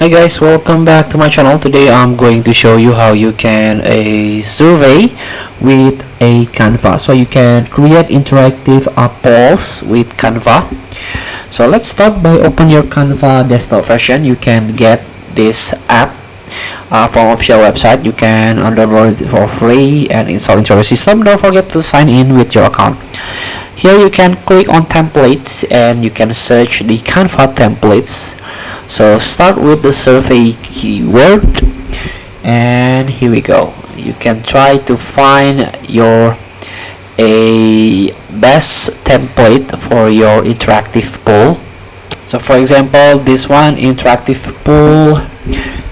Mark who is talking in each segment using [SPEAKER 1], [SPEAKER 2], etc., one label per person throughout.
[SPEAKER 1] Hi guys, welcome back to my channel. Today I'm going to show you how you can a survey with a Canva. So you can create interactive polls with Canva. So let's start by open your Canva desktop version. You can get this app from official website. You can download it for free and install into your system. Don't forget to sign in with your account. Here you can click on templates and you can search the Canva templates. So start with the survey keyword, and here we go. You can try to find your best template for your interactive poll. So for example, this one, interactive poll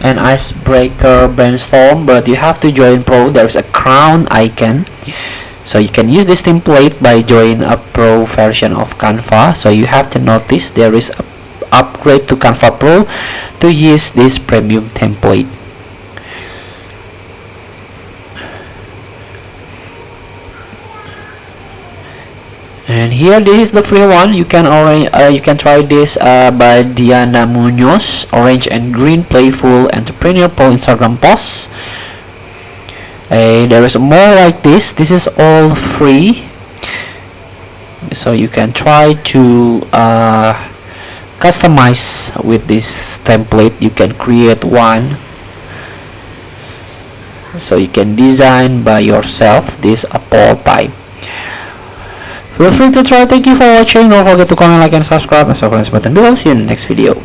[SPEAKER 1] and icebreaker brainstorm, but you have to join pro. There's a crown icon, so you can use this template by joining a pro version of Canva. So you have to notice there is a upgrade to Canva Pro to use this premium template. And here, this is the free one. You can try this by Diana Munoz, orange and green playful entrepreneur pro Instagram posts. There is more like this. This is all free, so you can try to customize with this template. You can create one, so you can design by yourself this poll type. Feel free to try. Thank you for watching. Don't forget to comment, like, and subscribe, and subscribe button below. See you in the next video.